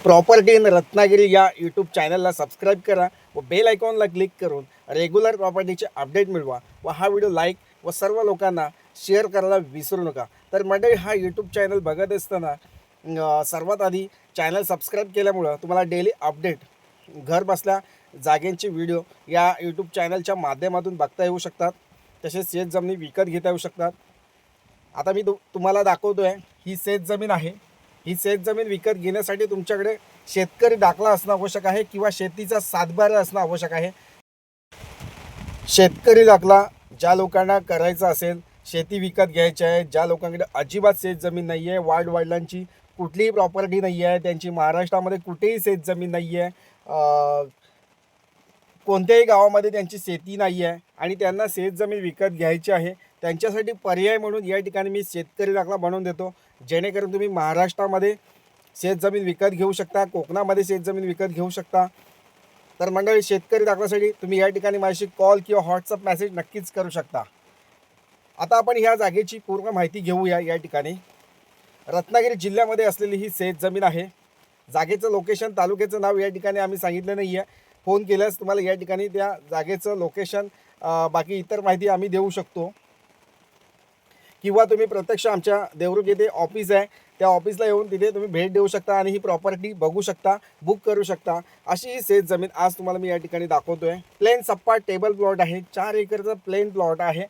Property in Ratnagiri या YouTube चॅनलला subscribe करा व बेल आयकॉनला क्लिक करून रेग्युलर प्रॉपर्टीचे अपडेट मिळवा व हा व्हिडिओ लाईक व सर्व लोकांना शेअर करायला विसरू नका। तर मंडळी, हा यूट्यूब चॅनल बघत असताना सर्वात आधी चॅनल सबस्क्राईब केल्यामुळं तुम्हाला डेली अपडेट घर बसल्या जागेंचे व्हिडिओ या यूट्यूब चॅनलच्या माध्यमातून बघता येऊ शकतात। तसेच शेत जमिनी विकत घेता येऊ शकतात। आता मी तुम्हाला दाखवतोय, ही शेत जमीन आहे। ही शेत जमीन विकत घेण्यासाठी तुमच्याकडे शेतकरी दाखला असणं आवश्यक आहे किंवा शेतीचा सातबारा असणं आवश्यक आहे। शेतकरी दाखला ज्या लोकांना करायचा असेल, शेती विकत घ्यायची आहे, ज्या लोकांकडे अजिबात शेत जमीन नाही आहे, वडिलांची कुठलीही प्रॉपर्टी नाही आहे, त्यांची महाराष्ट्रामध्ये कुठेही शेत जमीन नाही आहे, कोणत्याही गावामध्ये त्यांची शेती नाही आहे आणि त्यांना शेत जमीन विकत घ्यायची आहे, त्यांच्यासाठी पर्याय म्हणून या ठिकाणी मी शेतकरी दाखला बनवून देतो, जेणेकरून तुम्ही महाराष्ट्रामध्ये शेत जमीन विकत घेऊ शकता, कोकणामध्ये शेत जमीन विकत घेऊ शकता। तर मंडळी, शेतकरी दाखल्यासाठी तुम्ही या ठिकाणी माझ्याशी कॉल किंवा व्हॉट्सअप मेसेज नक्कीच करू शकता। आता आपण ह्या जागेची पूर्ण माहिती घेऊया। या ठिकाणी रत्नागिरी जिल्ह्यामध्ये असलेली ही शेत जमीन आहे। जागेचं लोकेशन, तालुक्याचं नाव या ठिकाणी आम्ही सांगितलं नाही आहे। फोन केल्यास तुम्हाला या ठिकाणी त्या जागेचं लोकेशन, बाकी इतर माहिती आम्ही देऊ शकतो, किंवा तुम्ही प्रत्यक्ष आमच्या देवरुख येथे ऑफिस आहे, त्या ऑफिसला येऊन तिथे तुम्ही भेट देऊ शकता आणि ही प्रॉपर्टी बघू शकता, बुक करू शकता। अशी ही शेत जमीन आज तुम्हाला मी या ठिकाणी दाखवतोय। प्लेन सपाट टेबल प्लॉट आहे, 4 एकरचा प्लेन प्लॉट आहे,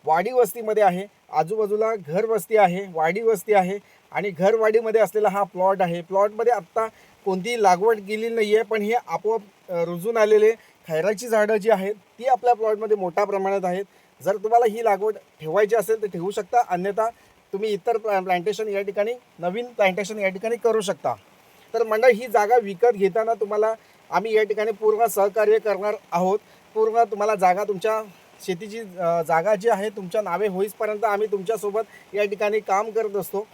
वाडी वस्तीमध्ये आहे, आजूबाजूला घर वस्ती आहे, वाडी वस्ती आहे आणि घरवाडीमध्ये असलेला हा प्लॉट आहे। प्लॉटमध्ये आत्ता कोणतीही लागवड केलेली नाही आहे, पण हे आपोआप रुजून आलेले खैराची झाडं जी आहेत ती आपल्या प्लॉटमध्ये मोठ्या प्रमाणात आहेत। जर तुम्हाला ही लागवड ठेवायची असेल तर ठेवू शकता, अन्यथा तुम्ही इतर प्लांटेशन या ठिकाणी, नवीन प्लांटेशन या ठिकाणी करू शकता। तर मंडळी, ही जागा विकत घेताना तुम्हाला आम्ही या ठिकाणी पूर्ण सहकार्य करणार आहोत। पूर्ण तुम्हाला जागा, तुमच्या शेतीची जागा जी आहे तुमच्या नावे होईपर्यंत आम्ही तुमच्यासोबत या ठिकाणी काम करत असतो।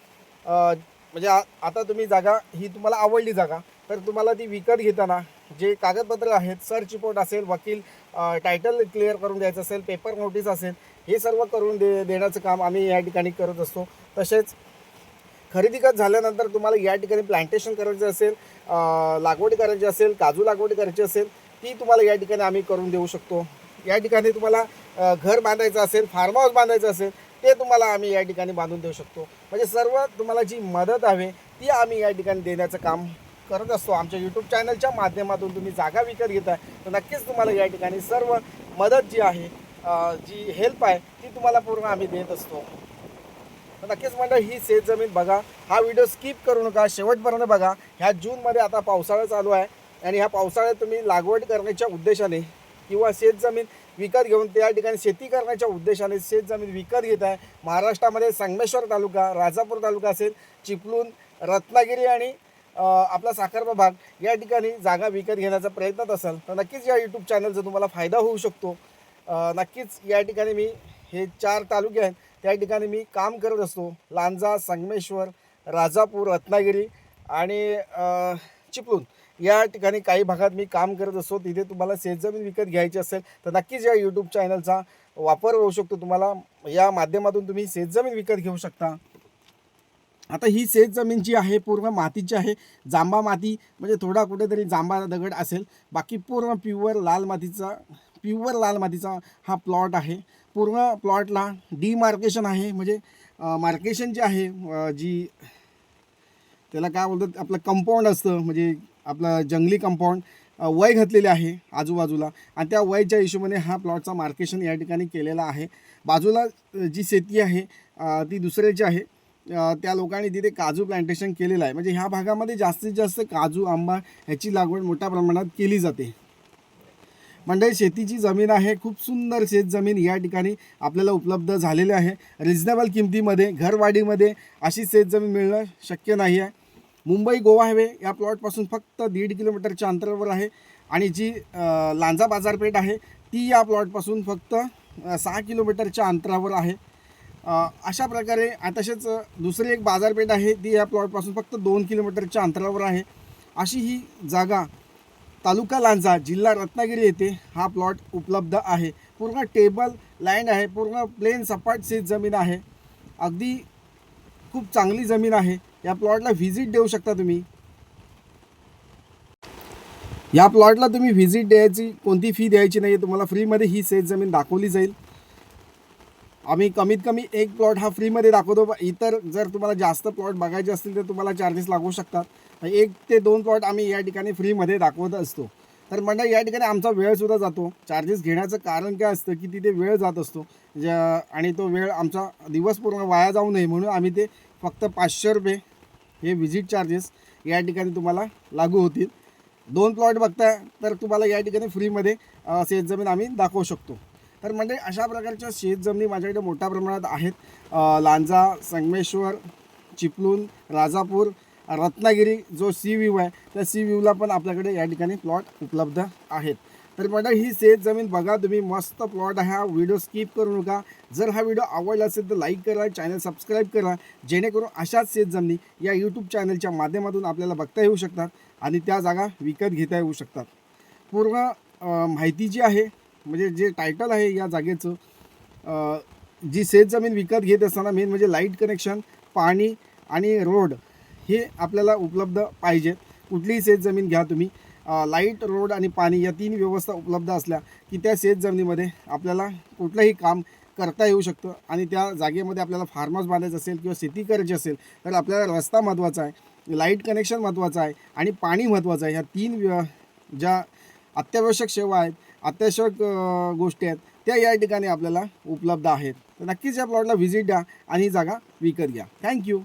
म्हणजे आता तुम्ही जागा ही तुम्हाला आवडली जागा, तर तुम्हाला ती विकत घेताना जे कागदपत्र आहेत, सर्च रिपोर्ट असेल, वकील टायटल क्लिअर करून द्यायचं असेल, पेपर नोटीस असेल, हे सर्व करून देण्याचं काम आम्ही या ठिकाणी करत असतो। तसेच खरेदी खत झाल्यानंतर तुम्हाला या ठिकाणी प्लांटेशन करायचं असेल, लागवड करायची असेल, काजू लागवड करायची असेल, ती तुम्हाला या ठिकाणी आम्ही करून देऊ शकतो। या ठिकाणी तुम्हाला घर बांधायचं असेल, फार्म हाऊस बांधायचं असेल, ते तुम्हाला आम्ही या ठिकाणी बांधून देऊ शकतो। म्हणजे सर्व तुम्हाला जी मदत हवी ती आम्ही या ठिकाणी देण्याचं काम करत असतो। आमच्या यूट्यूब चॅनलच्या माध्यमातून तुम्ही जागा विकत घेताय तर नक्कीच तुम्हाला या ठिकाणी सर्व मदत जी आहे, जी हेल्प आहे, ती तुम्हाला पूर्ण आम्ही देत असतो। तर नक्कीच मंडळ, ही शेत जमीन बघा, हा व्हिडिओ स्किप करू नका, शेवटपर्यंत बघा। ह्या जूनमध्ये आता पावसाळा चालू आहे आणि ह्या पावसाळ्यात तुम्ही लागवड करण्याच्या उद्देशाने किंवा शेत जमीन विकत घेऊन त्या ठिकाणी शेती करण्याच्या उद्देशाने शेत जमीन विकत घेत आहे। महाराष्ट्रामध्ये संगमेश्वर तालुका, राजापूर तालुका असेल, चिपळूण, रत्नागिरी आणि आपला साखरपा भाग या ठिकाणी जागा विकत घेण्याचा प्रयत्नात असाल तर नक्कीच या यूट्यूब चॅनलचा तुम्हाला फायदा होऊ शकतो। नक्कीच या ठिकाणी मी हे 4 तालुके आहेत त्या ठिकाणी मी काम करत असतो। लांजा, संगमेश्वर, राजापूर, रत्नागिरी आणि चिपळूण या ठिकाणी काही भागात मी काम करत असतो। तिथे तुम्हाला शेतजमीन विकत घ्यायची असेल तर नक्कीच या यूट्यूब चॅनलचा वापर होऊ शकतो। तुम्हाला या माध्यमातून तुम्ही शेतजमीन विकत घेऊ शकता। आता ही शेत जमीन जी आहे पूर्ण मातीची आहे, जांबा माती, म्हणजे थोडा कुठेतरी जांबा दगड असेल, बाकी पूर्ण प्युअर लाल मातीचा हा प्लॉट आहे। पूर्ण प्लॉटला डिमार्केशन आहे, म्हणजे मार्केशन जे आहे, जी त्याला काय बोलतात, आपलं कंपाऊंड असतं, म्हणजे आपलं जंगली कंपाऊंड वय घातलेले आहे आजूबाजूला, आणि त्या वयच्या हिशोबाने हा प्लॉटचा मार्केशन या ठिकाणी केलेला आहे। बाजूला जी शेती आहे ती दुसऱ्याची आहे, त्या लोकांनी तिथे काजू प्लांटेशन केलेलं आहे। म्हणजे ह्या भागामध्ये जास्तीत जास्त काजू, आंबा ह्याची लागवड मोठ्या प्रमाणात केली जाते। मंडळी, शेतीची जमीन आहे, खूप सुंदर शेत जमीन या ठिकाणी आपल्याला उपलब्ध झालेली आहे। रिजनेबल किमतीमध्ये, घरवाडीमध्ये अशी शेत जमीन मिळणं शक्य नाही आहे। मुंबई गोवा हायवे या प्लॉटपासून फक्त 1.5 किलोमीटरच्या अंतरावर आहे आणि जी लांजा बाजारपेठ आहे ती या प्लॉटपासून फक्त 6 किलोमीटरच्या अंतरावर आहे। अशा प्रकारे तसेच दुसरी एक बाजारपेठ आहे ती या प्लॉटपासून फक्त 2 किलोमीटरच्या अंतरावर आहे। अशी ही जागा तालुका लांजा, जिल्हा रत्नागिरी येथे हा प्लॉट उपलब्ध आहे। पूर्ण टेबल लँड आहे, पूर्ण प्लेन सपाट शेत जमीन आहे, अगदी खूप चांगली जमीन आहे। या प्लॉटला व्हिजिट देऊ शकता तुम्ही। या प्लॉटला तुम्ही व्हिजिट द्यायची, कोणती फी द्यायची नाही आहे, तुम्हाला फ्रीमध्ये ही शेत जमीन दाखवली जाईल. आम्ही कमीत कमी एक प्लॉट हा फ्रीमध्ये दाखवतो. इतर जर तुम्हाला जास्त प्लॉट बघायचे असतील तर तुम्हाला चार्जेस लागू शकतात. 1 ते 2 प्लॉट आम्ही या ठिकाणी फ्रीमध्ये दाखवत असतो. तर मंडळी या ठिकाणी आमचा वेळसुद्धा जातो. चार्जेस घेण्याचं कारण काय असतं की तिथे वेळ जात असतो आणि तो वेळ आमचा दिवस पूर्ण वाया जाऊ नये म्हणून आम्ही ते फक्त 500 रुपये हे व्हिजिट चार्जेस या ठिकाणी तुम्हाला लागू होतील. 2 प्लॉट बघताय तर तुम्हाला या ठिकाणी फ्रीमध्ये शेतजमीन आम्ही दाखवू शकतो. तर म्हणजे अशा प्रकारच्या शेतजमिनी माझ्याकडे मोठ्या प्रमाणात आहेत. लांजा, संगमेश्वर, चिपळूण, राजापूर, रत्नागिरी जो सी व्ह्यू आहे त्या सी व्ह्यूला पण आपल्याकडे या ठिकाणी प्लॉट उपलब्ध आहेत. तर म्हणजे ही शेतजमीन बघा तुम्ही, मस्त प्लॉट आहे. हा व्हिडिओ स्किप करू नका. जर हा व्हिडिओ आवडला असेल तर लाईक करा, चॅनल सबस्क्राईब करा, जेणेकरून अशाच शेतजमिनी या यूट्यूब चॅनलच्या माध्यमातून आपल्याला बघता येऊ शकतात आणि त्या जागा विकत घेता येऊ शकतात. पूर्ण माहिती जी आहे म्हणजे जे टायटल आहे या जागेचं, जी शेतजमीन विकत घेत असताना मेन म्हणजे लाईट कनेक्शन, पाणी आणि रोड हे आपल्याला उपलब्ध पाहिजेत. कुठलीही शेतजमीन घ्या तुम्ही, लाईट, रोड आणि पाणी या 3 व्यवस्था उपलब्ध असल्या की त्या शेतजमिनीमध्ये आपल्याला कुठलंही काम करता येऊ शकतं. आणि त्या जागेमध्ये आपल्याला फार्म हाऊस बांधायचं असेल किंवा शेती करायची असेल तर आपल्याला रस्ता महत्त्वाचा आहे, लाईट कनेक्शन महत्त्वाचं आहे आणि पाणी महत्त्वाचं आहे. ह्या 3 ज्या अत्यावश्यक सेवा आहेत, अत्यावश्यक गोष्टी आहेत त्या या ठिकाणी आपल्याला उपलब्ध आहेत. तर नक्कीच या प्लॉटला व्हिजिट द्या आणि ही जागा विकत घ्या. थँक्यू.